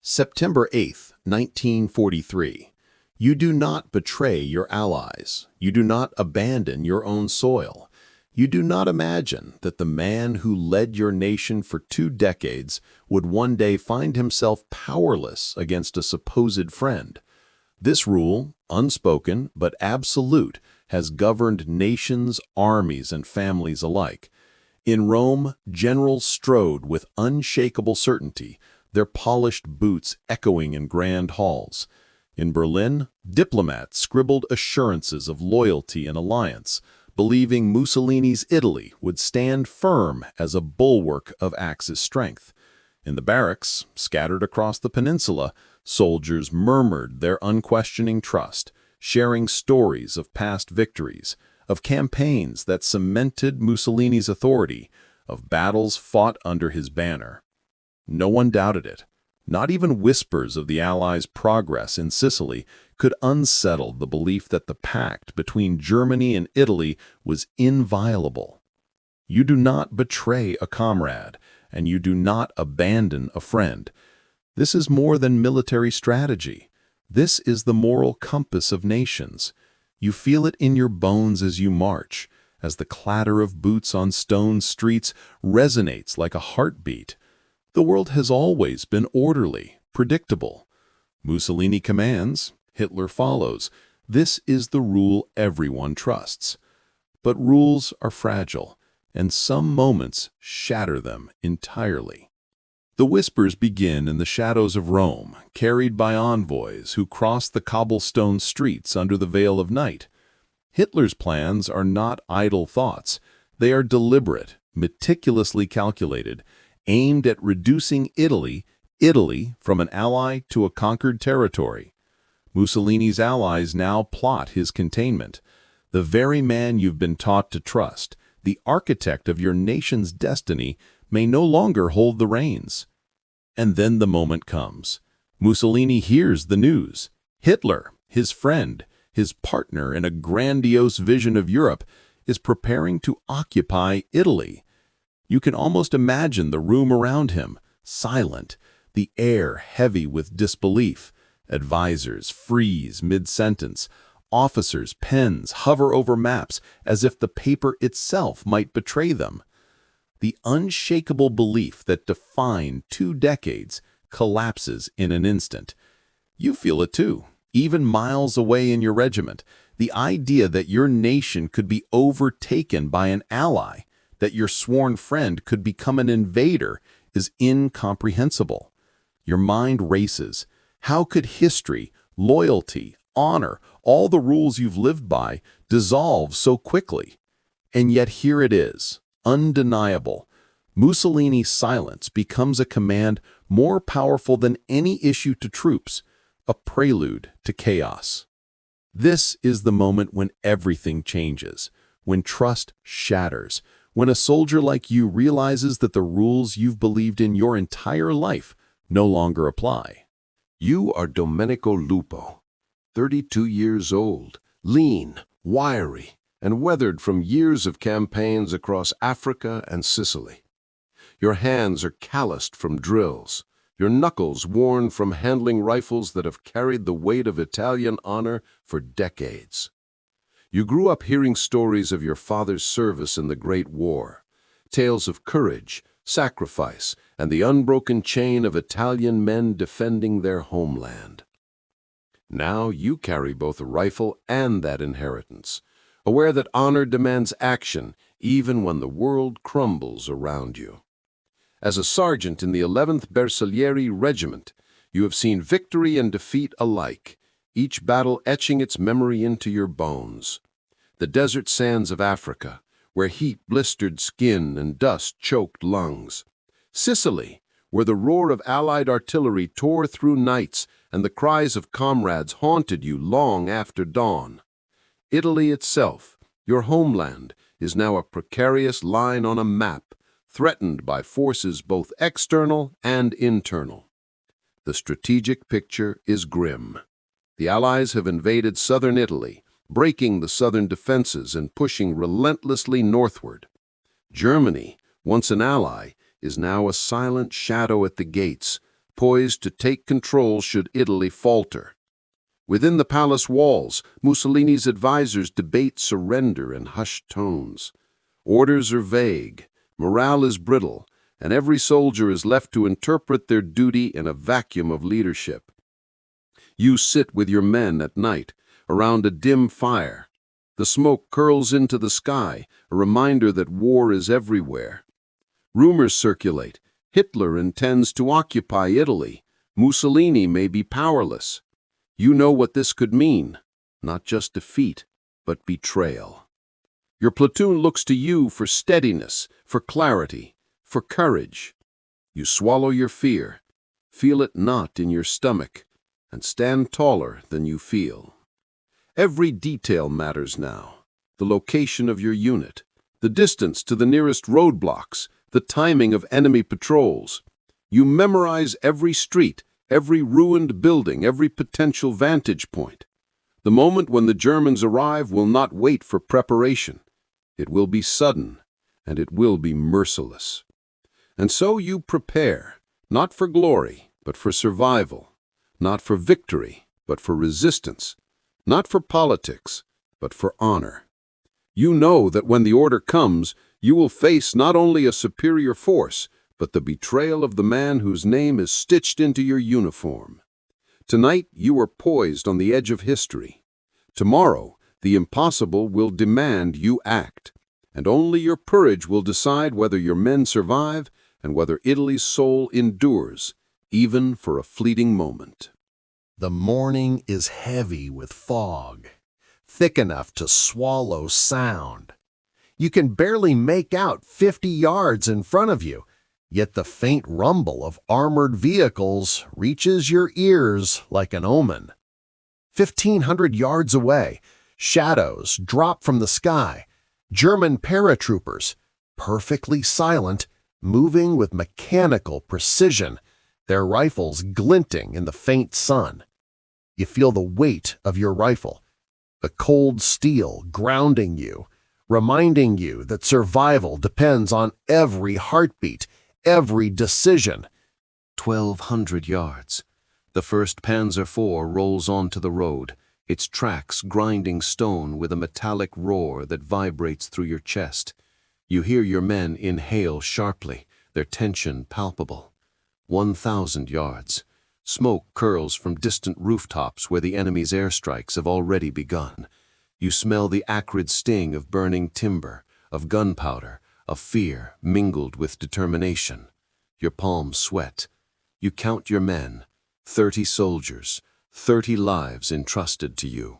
September 8th, 1943. You do not betray your allies. You do not abandon your own soil. You do not imagine that the man who led your nation for 2 decades would one day find himself powerless against a supposed friend. This rule, unspoken but absolute, has governed nations, armies, and families alike. In Rome, generals strode with unshakable certainty, their polished boots echoing in grand halls. In Berlin, diplomats scribbled assurances of loyalty and alliance, believing Mussolini's Italy would stand firm as a bulwark of Axis strength. In the barracks, scattered across the peninsula, soldiers murmured their unquestioning trust, sharing stories of past victories, of campaigns that cemented Mussolini's authority, of battles fought under his banner. No one doubted it. Not even whispers of the Allies' progress in Sicily could unsettle the belief that the pact between Germany and Italy was inviolable. You do not betray a comrade, and you do not abandon a friend. This is more than military strategy. This is the moral compass of nations. You feel it in your bones as you march, as the clatter of boots on stone streets resonates like a heartbeat. The world has always been orderly, predictable. Mussolini commands, Hitler follows. This is the rule everyone trusts. But rules are fragile, and some moments shatter them entirely. The whispers begin in the shadows of Rome, carried by envoys who cross the cobblestone streets under the veil of night. Hitler's plans are not idle thoughts. They are deliberate, meticulously calculated, aimed at reducing Italy from an ally to a conquered territory. Mussolini's allies now plot his containment. The very man you've been taught to trust, the architect of your nation's destiny, may no longer hold the reins. And then the moment comes. Mussolini hears the news. Hitler, his friend, his partner in a grandiose vision of Europe, is preparing to occupy Italy. You can almost imagine the room around him, silent, the air heavy with disbelief. Advisors freeze mid-sentence. Officers' pens hover over maps as if the paper itself might betray them. The unshakable belief that defined 2 decades collapses in an instant. You feel it too, even miles away in your regiment. The idea that your nation could be overtaken by an ally, that your sworn friend could become an invader, is incomprehensible. Your mind races. How could history, loyalty, honor, all the rules you've lived by, dissolve so quickly? And yet here it is, undeniable. Mussolini's silence becomes a command more powerful than any issue to troops, a prelude to chaos. This is the moment when everything changes, when trust shatters, when a soldier like you realizes that the rules you've believed in your entire life no longer apply. You are Domenico Lupo, 32 years old, lean, wiry, and weathered from years of campaigns across Africa and Sicily. Your hands are calloused from drills, your knuckles worn from handling rifles that have carried the weight of Italian honor for decades. You grew up hearing stories of your father's service in the Great War, tales of courage, sacrifice, and the unbroken chain of Italian men defending their homeland. Now you carry both a rifle and that inheritance, aware that honor demands action even when the world crumbles around you. As a sergeant in the 11th Bersaglieri Regiment, you have seen victory and defeat alike, each battle etching its memory into your bones. The desert sands of Africa, where heat blistered skin and dust choked lungs. Sicily, where the roar of Allied artillery tore through nights and the cries of comrades haunted you long after dawn. Italy itself, your homeland, is now a precarious line on a map, threatened by forces both external and internal. The strategic picture is grim. The Allies have invaded southern Italy, breaking the southern defenses and pushing relentlessly northward. Germany, once an ally, is now a silent shadow at the gates, poised to take control should Italy falter. Within the palace walls, Mussolini's advisors debate surrender in hushed tones. Orders are vague, morale is brittle, and every soldier is left to interpret their duty in a vacuum of leadership. You sit with your men at night, around a dim fire. The smoke curls into the sky, a reminder that war is everywhere. Rumors circulate. Hitler intends to occupy Italy. Mussolini may be powerless. You know what this could mean. Not just defeat, but betrayal. Your platoon looks to you for steadiness, for clarity, for courage. You swallow your fear, feel it knot in your stomach, and stand taller than you feel. Every detail matters now. The location of your unit, the distance to the nearest roadblocks, the timing of enemy patrols. You memorize every street, every ruined building, every potential vantage point. The moment when the Germans arrive will not wait for preparation. It will be sudden, and it will be merciless. And so you prepare, not for glory, but for survival, not for victory, but for resistance, not for politics, but for honor. You know that when the order comes, you will face not only a superior force, but the betrayal of the man whose name is stitched into your uniform. Tonight, you are poised on the edge of history. Tomorrow, the impossible will demand you act, and only your courage will decide whether your men survive and whether Italy's soul endures, even for a fleeting moment. The morning is heavy with fog, thick enough to swallow sound. You can barely make out 50 yards in front of you, yet the faint rumble of armored vehicles reaches your ears like an omen. 1,500 yards away, shadows drop from the sky. German paratroopers, perfectly silent, moving with mechanical precision, their rifles glinting in the faint sun. You feel the weight of your rifle, the cold steel grounding you, reminding you that survival depends on every heartbeat, every decision. 1,200 yards. The 1st Panzer IV rolls onto the road, its tracks grinding stone with a metallic roar that vibrates through your chest. You hear your men inhale sharply, their tension palpable. 1,000 yards. Smoke curls from distant rooftops where the enemy's airstrikes have already begun. You smell the acrid sting of burning timber, of gunpowder, of fear mingled with determination. Your palms sweat. You count your men, 30 soldiers, 30 lives entrusted to you.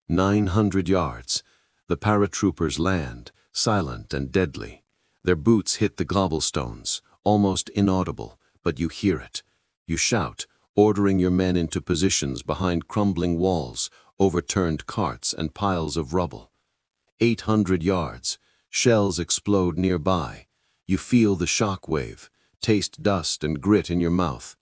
900 yards. The paratroopers land, silent and deadly. Their boots hit the cobblestones, almost inaudible, but you hear it. You shout, ordering your men into positions behind crumbling walls, overturned carts and piles of rubble. 800 yards. Shells explode nearby. You feel the shock wave, taste dust and grit in your mouth.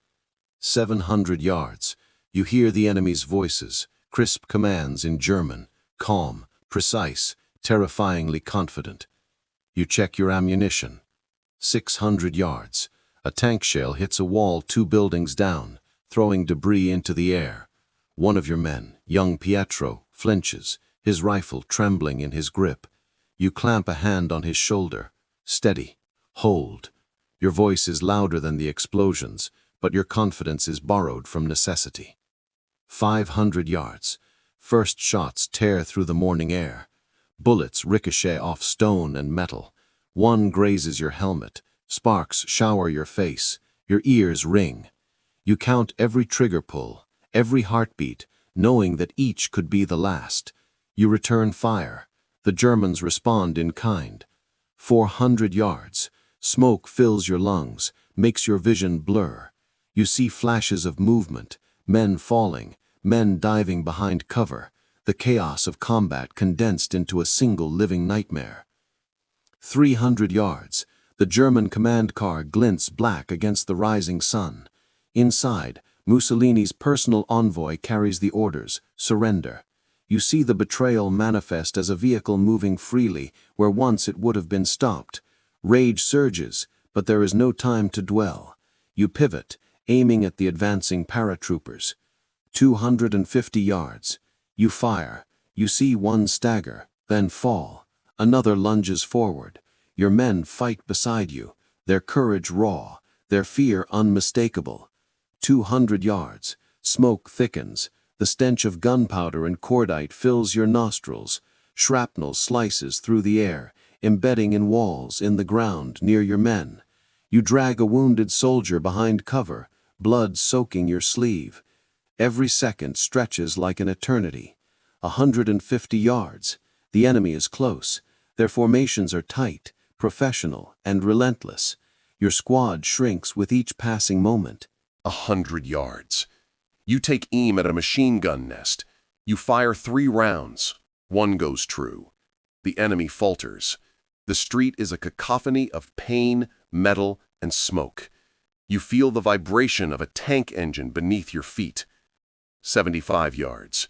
700 yards. You hear the enemy's voices, crisp commands in German, calm, precise, terrifyingly confident. You check your ammunition. 600 yards. A tank shell hits a wall 2 buildings down, throwing debris into the air. One of your men, young Pietro, flinches, his rifle trembling in his grip. You clamp a hand on his shoulder. Steady. Hold. Your voice is louder than the explosions, but your confidence is borrowed from necessity. 500 yards. First shots tear through the morning air. Bullets ricochet off stone and metal. One grazes your helmet. Sparks shower your face. Your ears ring. You count every trigger pull, every heartbeat, knowing that each could be the last. You return fire. The Germans respond in kind. 400 yards. Smoke fills your lungs, makes your vision blur. You see flashes of movement, men falling, men diving behind cover, the chaos of combat condensed into a single living nightmare. 300 yards. The German command car glints black against the rising sun. Inside, Mussolini's personal envoy carries the orders, surrender. You see the betrayal manifest as a vehicle moving freely where once it would have been stopped. Rage surges, but there is no time to dwell. You pivot, aiming at the advancing paratroopers. 250 yards. You fire. You see one stagger, then fall. Another lunges forward. Your men fight beside you, their courage raw, their fear unmistakable. 200 yards. Smoke thickens. The stench of gunpowder and cordite fills your nostrils. Shrapnel slices through the air, embedding in walls, in the ground, near your men. You drag a wounded soldier behind cover, blood soaking your sleeve. Every second stretches like an eternity. 150 yards. The enemy is close. Their formations are tight, professional, and relentless. Your squad shrinks with each passing moment. 100 yards. You take aim at a machine gun nest. You fire 3 rounds. 1 goes true. The enemy falters. The street is a cacophony of pain, metal, and smoke. You feel the vibration of a tank engine beneath your feet. 75 yards.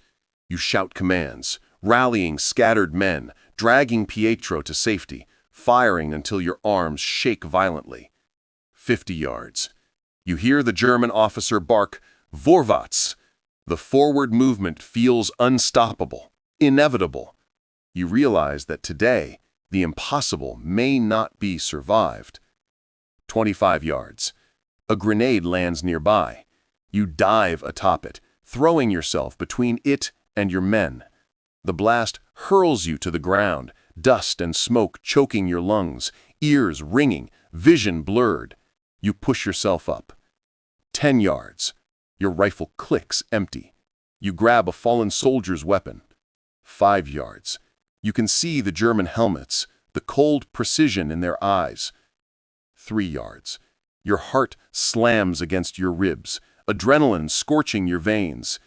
You shout commands, rallying scattered men, dragging Pietro to safety, firing until your arms shake violently. 50 yards. You hear the German officer bark, "Vorwärts!" The forward movement feels unstoppable, inevitable. You realize that today, the impossible may not be survived. 25 yards. A grenade lands nearby. You dive atop it, throwing yourself between it and your men. The blast hurls you to the ground, dust and smoke choking your lungs, ears ringing, vision blurred. You push yourself up. 10 yards. Your rifle clicks empty. You grab a fallen soldier's weapon. 5 yards. You can see the German helmets, the cold precision in their eyes. 3 yards. Your heart slams against your ribs, adrenaline scorching your veins.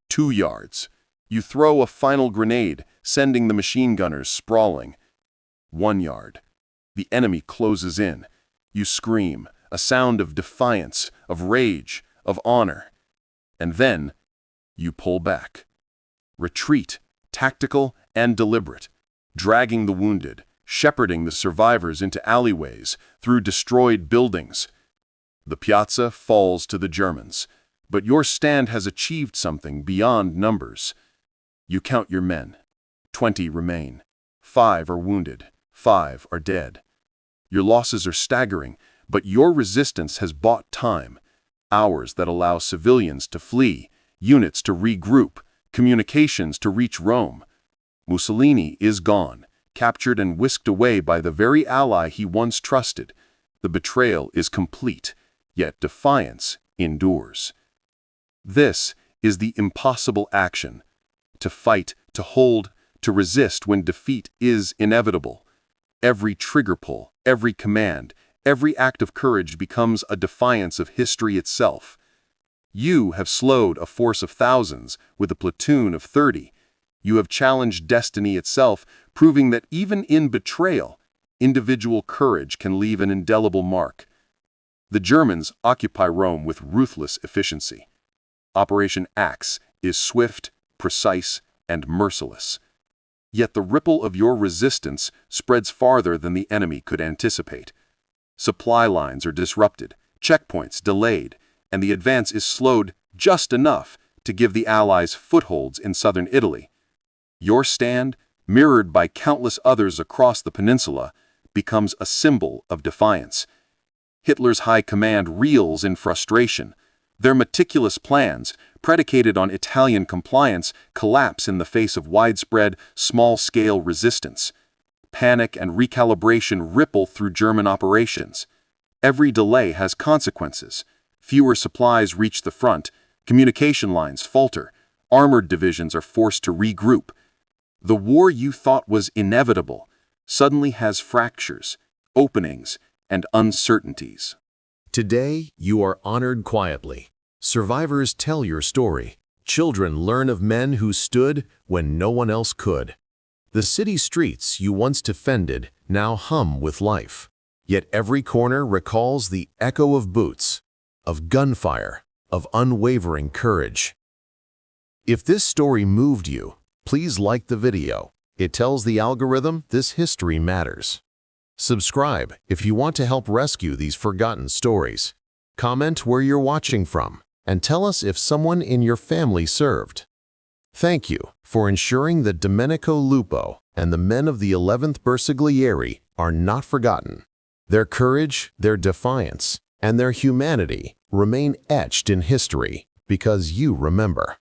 2 yards. You throw a final grenade, sending the machine gunners sprawling. 1 yard. The enemy closes in. You scream, a sound of defiance, of rage, of honor. And then, you pull back. Retreat, tactical and deliberate, dragging the wounded, shepherding the survivors into alleyways, through destroyed buildings. The piazza falls to the Germans, but your stand has achieved something beyond numbers. You count your men. 20 remain. 5 are wounded. 5 are dead. Your losses are staggering, but your resistance has bought time. Hours that allow civilians to flee, units to regroup, communications to reach Rome. Mussolini is gone, captured and whisked away by the very ally he once trusted. The betrayal is complete, yet defiance endures. This is the impossible action. To fight, to hold, to resist when defeat is inevitable. Every trigger pull, every command, every act of courage becomes a defiance of history itself. You have slowed a force of thousands with a platoon of 30. You have challenged destiny itself, proving that even in betrayal, individual courage can leave an indelible mark. The Germans occupy Rome with ruthless efficiency. Operation Achse is swift, precise, and merciless. Yet the ripple of your resistance spreads farther than the enemy could anticipate. Supply lines are disrupted, checkpoints delayed, and the advance is slowed just enough to give the Allies footholds in southern Italy. Your stand, mirrored by countless others across the peninsula, becomes a symbol of defiance. Hitler's high command reels in frustration. Their meticulous plans, predicated on Italian compliance, collapse in the face of widespread, small-scale resistance. Panic and recalibration ripple through German operations. Every delay has consequences. Fewer supplies reach the front, communication lines falter, armored divisions are forced to regroup. The war you thought was inevitable suddenly has fractures, openings, and uncertainties. Today, you are honored quietly. Survivors tell your story. Children learn of men who stood when no one else could. The city streets you once defended now hum with life. Yet every corner recalls the echo of boots, of gunfire, of unwavering courage. If this story moved you, please like the video. It tells the algorithm this history matters. Subscribe if you want to help rescue these forgotten stories. Comment where you're watching from, and tell us if someone in your family served. Thank you for ensuring that Domenico Lupo and the men of the 11th Bersaglieri are not forgotten. Their courage, their defiance, and their humanity remain etched in history because you remember.